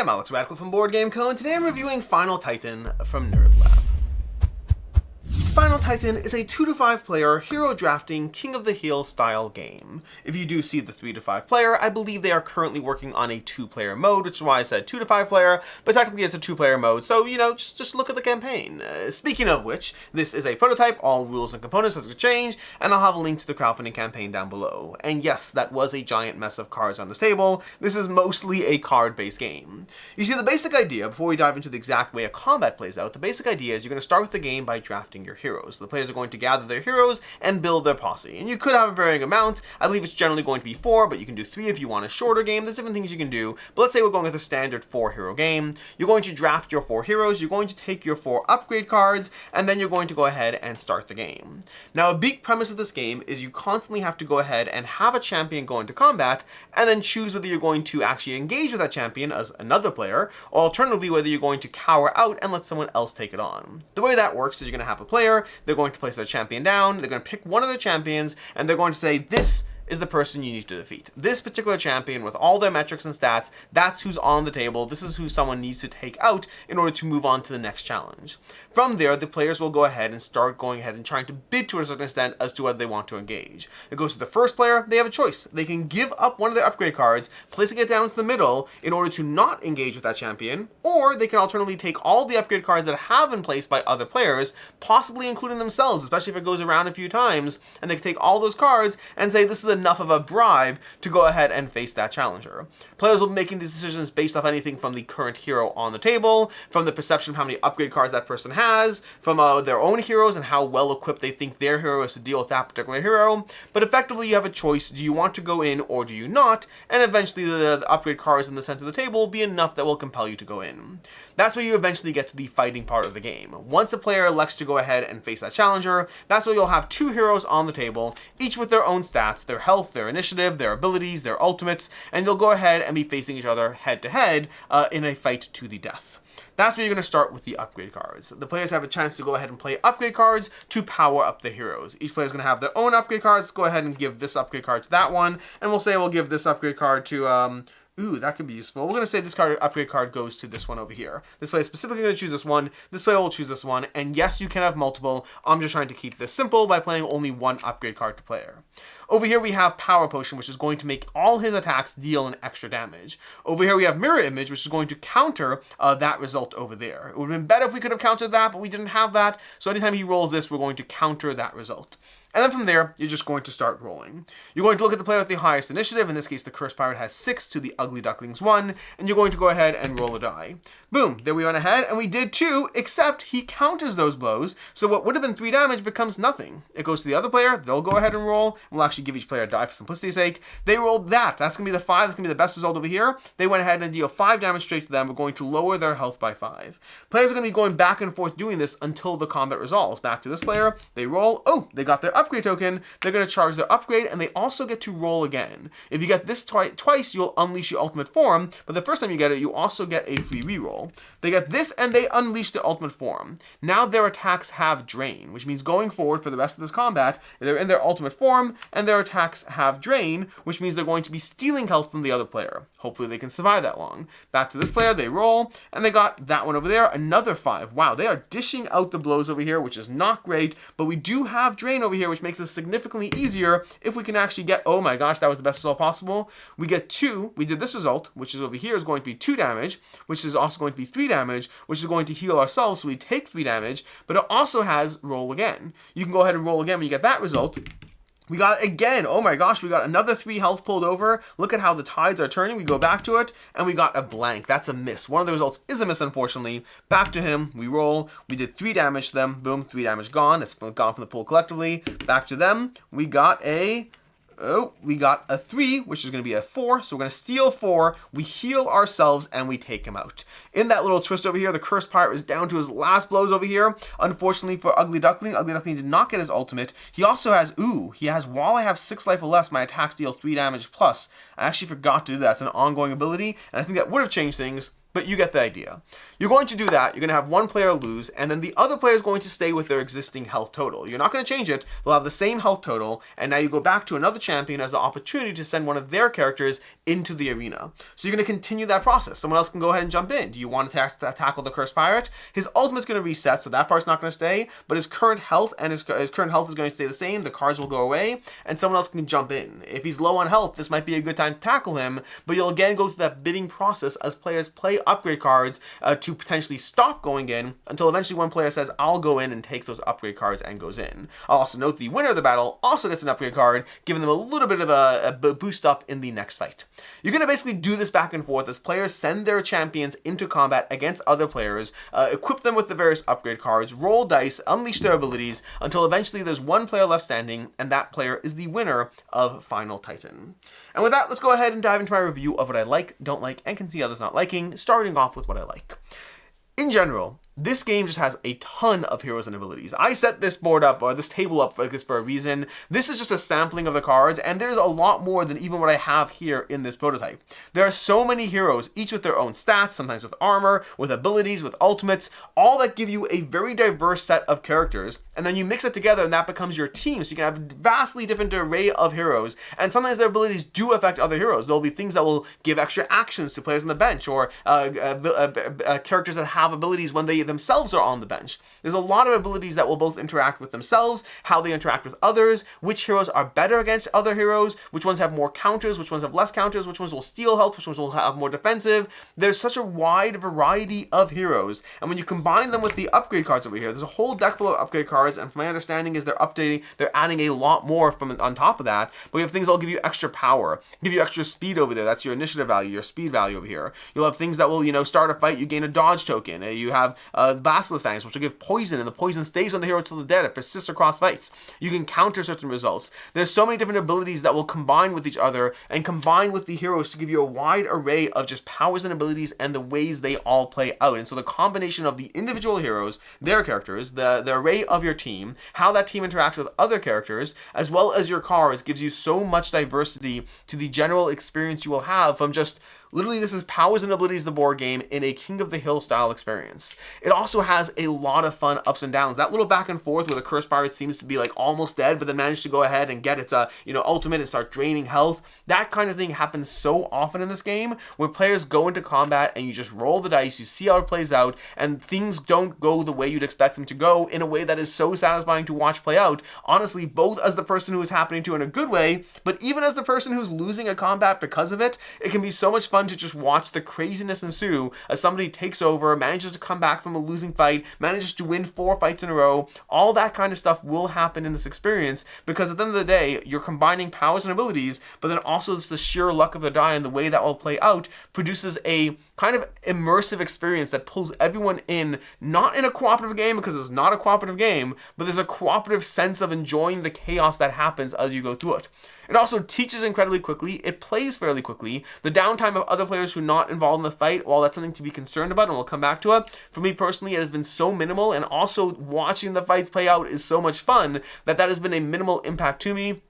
I'm Alex Radcliffe from Board Game Co, and today I'm reviewing Final Titan from Nerd Lab. Final Titan is a 2 to 5 player hero drafting King of the Hill style game. If you do see the 3 to 5 player, I believe they are currently working on a 2-player mode, which is why I said 2 to 5 player, but technically it's a 2-player mode, so just look at the campaign. Speaking of which, this is a prototype, all rules and components have to change, and I'll have a link to the crowdfunding campaign down below. And yes, that was a giant mess of cards on this table. This is mostly a card-based game. You see, the basic idea, before we dive into the exact way a combat plays out, the basic idea is you're going to start with the game by drafting your heroes. The players are going to gather their heroes and build their posse. And you could have a varying amount. I believe it's generally going to be 4, but you can do 3 if you want a shorter game. There's different things you can do. But let's say we're going with a standard 4-hero game. You're going to draft your 4 heroes, you're going to take your 4 upgrade cards, and then you're going to go ahead and start the game. Now, a big premise of this game is you constantly have to go ahead and have a champion go into combat, and then choose whether you're going to actually engage with that champion as another player, or alternatively whether you're going to cower out and let someone else take it on. The way that works is you're going to have a player, they're going to place their champion down, they're going to pick one of their champions, and they're going to say, this is the person you need to defeat. This particular champion with all their metrics and stats, that's who's on the table, this is who someone needs to take out in order to move on to the next challenge. From there, the players will go ahead and start going ahead and trying to bid to a certain extent as to whether they want to engage. It goes to the first player, they have a choice. They can give up one of their upgrade cards, placing it down to the middle in order to not engage with that champion, or they can alternatively take all the upgrade cards that have been placed by other players, possibly including themselves, especially if it goes around a few times, and they can take all those cards and say this is enough of a bribe to go ahead and face that challenger. Players will be making these decisions based off anything from the current hero on the table, from the perception of how many upgrade cards that person has, from their own heroes and how well equipped they think their hero is to deal with that particular hero. But effectively you have a choice, do you want to go in or do you not? And eventually the upgrade cards in the center of the table will be enough that will compel you to go in. That's where you eventually get to the fighting part of the game. Once a player elects to go ahead and face that challenger, that's where you'll have 2 heroes on the table, each with their own stats, their health, their initiative, their abilities, their ultimates, and they'll go ahead and be facing each other head to head in a fight to the death. That's where you're going to start with the upgrade cards. The players have a chance to go ahead and play upgrade cards to power up the heroes. Each player is going to have their own upgrade cards. Go ahead and give this upgrade card to that one, and we'll say we'll give this upgrade card to ooh, that could be useful. We're going to say this upgrade card goes to this one over here. This player is specifically going to choose this one. This player will choose this one. And yes, you can have multiple. I'm just trying to keep this simple by playing only one upgrade card to player. Over here we have Power Potion, which is going to make all his attacks deal an extra damage. Over here we have Mirror Image, which is going to counter that result over there. It would have been better if we could have countered that, but we didn't have that. So anytime he rolls this, we're going to counter that result. And then from there, you're just going to start rolling. You're going to look at the player with the highest initiative. In this case, the Cursed Pirate has 6 to the Ugly Ducklings 1. And you're going to go ahead and roll a die. Boom, there we went ahead, and we did 2, except he counters those blows. So what would have been 3 damage becomes nothing. It goes to the other player. They'll go ahead and roll. We'll actually give each player a die for simplicity's sake. They rolled that. That's going to be the 5. That's going to be the best result over here. They went ahead and deal 5 damage straight to them. We're going to lower their health by 5. Players are going to be going back and forth doing this until the combat resolves. Back to this player. They roll. Oh, they got their upgrade token. They're going to charge their upgrade, and they also get to roll again. If you get this twice, you'll unleash your ultimate form, but the first time you get it, you also get a free reroll. They get this, and they unleash their ultimate form. Now their attacks have drain, which means going forward for the rest of this combat, they're in their ultimate form, and their attacks have drain, which means they're going to be stealing health from the other player. Hopefully they can survive that long. Back to this player, they roll, and they got that one over there, another 5. Wow, they are dishing out the blows over here, which is not great, but we do have drain over here, which makes us significantly easier if we can actually get, oh my gosh, that was the best result possible. We get 2, we did this result, which is over here is going to be 2 damage, which is also going to be 3 damage, which is going to heal ourselves, so we take 3 damage, but it also has roll again. You can go ahead and roll again when you get that result. We got it again. Oh my gosh, we got another 3 health pulled over. Look at how the tides are turning. We go back to it, and we got a blank. That's a miss. One of the results is a miss, unfortunately. Back to him. We roll. We did 3 damage to them. Boom, 3 damage gone. It's gone from the pool collectively. Back to them. We got a 3, which is going to be a 4. So we're going to steal 4. We heal ourselves, and we take him out. In that little twist over here, the Cursed Pirate is down to his last blows over here. Unfortunately for Ugly Duckling did not get his ultimate. He also has, while I have 6 life or less, my attacks deal 3 damage plus. I actually forgot to do that. It's an ongoing ability, and I think that would have changed things. But you get the idea. You're going to do that. You're going to have one player lose, and then the other player is going to stay with their existing health total. You're not going to change it. They'll have the same health total, and now you go back to another champion as the opportunity to send one of their characters into the arena. So you're going to continue that process. Someone else can go ahead and jump in. Do you want to tackle the Cursed Pirate? His ultimate's going to reset, so that part's not going to stay, but his current health and his current health is going to stay the same. The cards will go away, and someone else can jump in. If he's low on health, this might be a good time to tackle him, but you'll again go through that bidding process as players play upgrade cards to potentially stop going in until eventually one player says, I'll go in, and takes those upgrade cards and goes in. I'll also note the winner of the battle also gets an upgrade card, giving them a little bit of a boost up in the next fight. You're going to basically do this back and forth as players send their champions into combat against other players, equip them with the various upgrade cards, roll dice, unleash their abilities, until eventually there's one player left standing, and that player is the winner of Final Titan. And with that, let's go ahead and dive into my review of what I like, don't like, and can see others not liking, starting off with what I like. In general, this game just has a ton of heroes and abilities. I set this board up, or this table up for a reason. This is just a sampling of the cards, and there's a lot more than even what I have here in this prototype. There are so many heroes, each with their own stats, sometimes with armor, with abilities, with ultimates, all that give you a very diverse set of characters, and then you mix it together and that becomes your team, so you can have a vastly different array of heroes, and sometimes their abilities do affect other heroes. There'll be things that will give extra actions to players on the bench, or characters that have abilities when they themselves are on the bench. There's a lot of abilities that will both interact with themselves, how they interact with others, which heroes are better against other heroes, which ones have more counters, which ones have less counters, which ones will steal health, which ones will have more defensive. There's such a wide variety of heroes, and when you combine them with the upgrade cards over here, there's a whole deck full of upgrade cards, and from my understanding is they're adding a lot more from on top of that, but you have things that will give you extra power, give you extra speed over there. That's your initiative value, your speed value over here. You'll have things that will, start a fight, you gain a dodge token. You have Basilisk Fangs, which will give poison, and the poison stays on the hero till the dead. It persists across fights. You can counter certain results. There's so many different abilities that will combine with each other and combine with the heroes to give you a wide array of just powers and abilities and the ways they all play out. And so the combination of the individual heroes, their characters, the array of your team, how that team interacts with other characters, as well as your cards, gives you so much diversity to the general experience you will have from just literally, this is powers and abilities, the board game, in a King of the Hill style experience. It also has a lot of fun ups and downs. That little back and forth where the Cursed Pirate seems to be like almost dead, but then managed to go ahead and get its ultimate and start draining health. That kind of thing happens so often in this game, where players go into combat and you just roll the dice, you see how it plays out, and things don't go the way you'd expect them to go in a way that is so satisfying to watch play out. Honestly, both as the person who is happening to in a good way, but even as the person who's losing a combat because of it, it can be so much fun to just watch the craziness ensue as somebody takes over, manages to come back from a losing fight, manages to win 4 fights in a row. All that kind of stuff will happen in this experience, because at the end of the day, you're combining powers and abilities, but then also it's the sheer luck of the die and the way that will play out produces a kind of immersive experience that pulls everyone in, not in a cooperative game because it's not a cooperative game, but there's a cooperative sense of enjoying the chaos that happens as you go through it. It also teaches incredibly quickly, it plays fairly quickly. The downtime of other players who are not involved in the fight, while that's something to be concerned about, and we'll come back to it, for me personally it has been so minimal, and also watching the fights play out is so much fun that has been a minimal impact to me.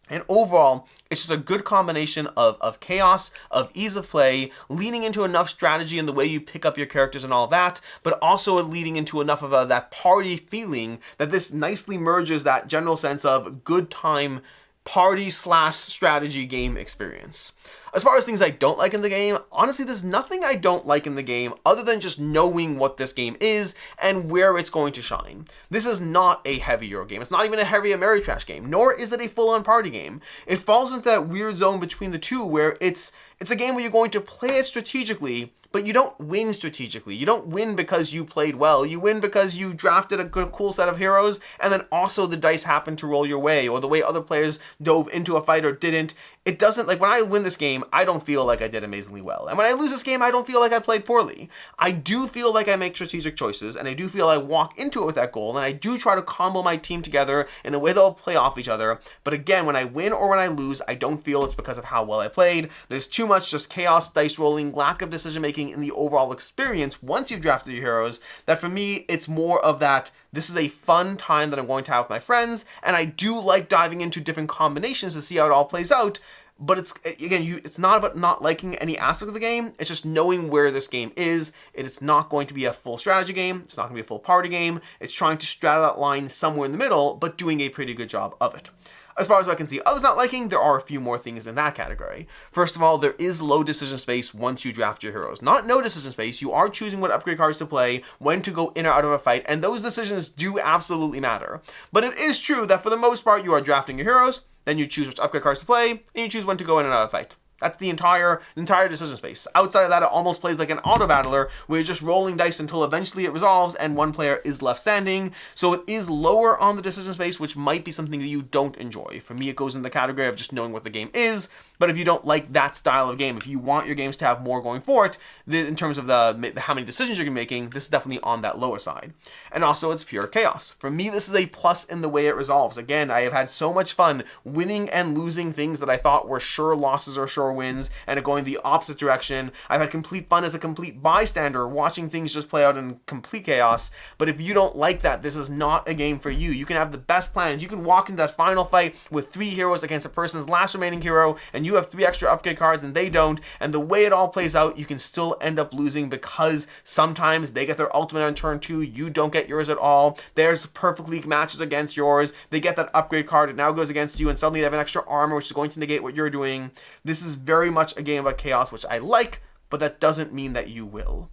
And overall, it's just a good combination of chaos, of ease of play, leaning into enough strategy in the way you pick up your characters and all that, but also leading into enough of that party feeling that this nicely merges that general sense of good time party/strategy game experience. As far as things I don't like in the game, honestly, there's nothing I don't like in the game other than just knowing what this game is and where it's going to shine. This is not a heavy Euro game. It's not even a heavy Ameritrash game, nor is it a full-on party game. It falls into that weird zone between the two where it's a game where you're going to play it strategically, but you don't win strategically. You don't win because you played well. You win because you drafted a good, cool set of heroes, and then also the dice happened to roll your way, or the way other players dove into a fight or didn't. It doesn't, like when I win this game, I don't feel like I did amazingly well. And when I lose this game, I don't feel like I played poorly. I do feel like I make strategic choices, and I do feel I walk into it with that goal, and I do try to combo my team together in a way that will play off each other. But again, when I win or when I lose, I don't feel it's because of how well I played. There's too much just chaos, dice rolling, lack of decision making in the overall experience once you've drafted your heroes, that for me, it's more of that, this is a fun time that I'm going to have with my friends, and I do like diving into different combinations to see how it all plays out. But it's not about not liking any aspect of the game. It's just knowing where this game is. It's not going to be a full strategy game. It's not going to be a full party game. It's trying to straddle that line somewhere in the middle, but doing a pretty good job of it. As far as I can see others not liking, there are a few more things in that category. First of all, there is low decision space once you draft your heroes. Not no decision space, you are choosing what upgrade cards to play, when to go in or out of a fight, and those decisions do absolutely matter. But it is true that for the most part, you are drafting your heroes, then you choose which upgrade cards to play, and you choose when to go in and out of a fight. That's the entire decision space. Outside of that, it almost plays like an auto battler where you're just rolling dice until eventually it resolves and one player is left standing. So it is lower on the decision space, which might be something that you don't enjoy. For me, it goes in the category of just knowing what the game is. But if you don't like that style of game, if you want your games to have more going for it, in terms of the how many decisions you're making, this is definitely on that lower side. And also, it's pure chaos. For me, this is a plus in the way it resolves. Again, I have had so much fun winning and losing things that I thought were sure losses or sure wins, and it going the opposite direction. I've had complete fun as a complete bystander, watching things just play out in complete chaos. But if you don't like that, this is not a game for you. You can have the best plans. You can walk into that final fight with 3 heroes against a person's last remaining hero, and you have 3 extra upgrade cards and they don't, and the way it all plays out, you can still end up losing because sometimes they get their ultimate on turn 2, you don't get yours at all, theirs perfectly matches against yours, they get that upgrade card, it now goes against you, and suddenly they have an extra armor which is going to negate what you're doing. This is very much a game about chaos, which I like, but that doesn't mean that you will.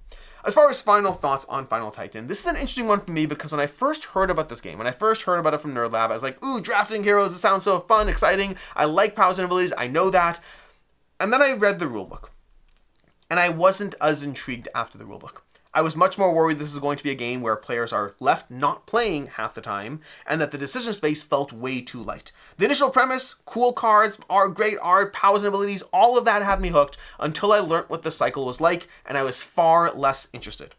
As far as final thoughts on Final Titan, this is an interesting one for me because when I first heard about this game, when I first heard about it from Nerd Lab, I was like, ooh, drafting heroes, it sounds so fun, exciting, I like powers and abilities, I know that. And then I read the rulebook, and I wasn't as intrigued after the rulebook. I was much more worried this is going to be a game where players are left not playing half the time, and that the decision space felt way too light. The initial premise, cool cards, great art, powers and abilities, all of that had me hooked until I learnt what the cycle was like, and I was far less interested.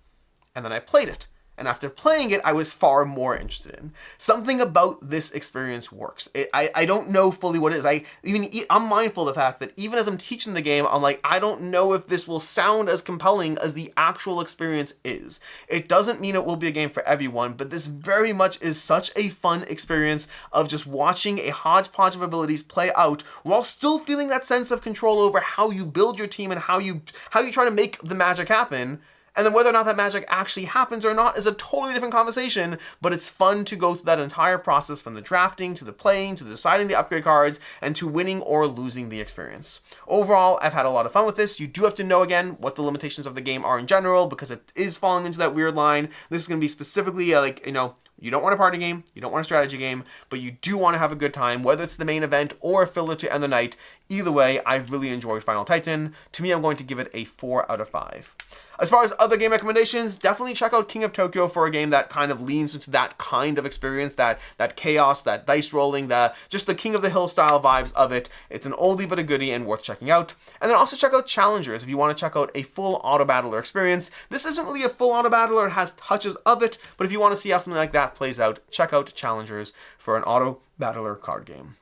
And then I played it. And after playing it, I was far more interested in. Something about this experience works. I don't know fully what it is. I'm mindful of the fact that even as I'm teaching the game, I'm like, I don't know if this will sound as compelling as the actual experience is. It doesn't mean it will be a game for everyone, but this very much is such a fun experience of just watching a hodgepodge of abilities play out while still feeling that sense of control over how you build your team and how you try to make the magic happen. And then whether or not that magic actually happens or not is a totally different conversation, but it's fun to go through that entire process from the drafting, to the playing, to deciding the upgrade cards, and to winning or losing the experience. Overall, I've had a lot of fun with this. You do have to know, again, what the limitations of the game are in general, because it is falling into that weird line. This is going to be specifically, you don't want a party game, you don't want a strategy game, but you do want to have a good time, whether it's the main event or a filler to end the night. Either way, I've really enjoyed Final Titan. To me, I'm going to give it a 4 out of 5. As far as other game recommendations, definitely check out King of Tokyo for a game that kind of leans into that kind of experience, that chaos, that dice rolling, just the King of the Hill style vibes of it. It's an oldie but a goodie and worth checking out. And then also check out Challengers if you want to check out a full auto battler experience. This isn't really a full auto battler, it has touches of it, but if you want to see how something like that plays out, check out Challengers for an auto battler card game.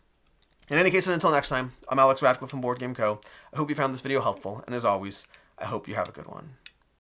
In any case, until next time, I'm Alex Radcliffe from Board Game Co. I hope you found this video helpful, and as always, I hope you have a good one.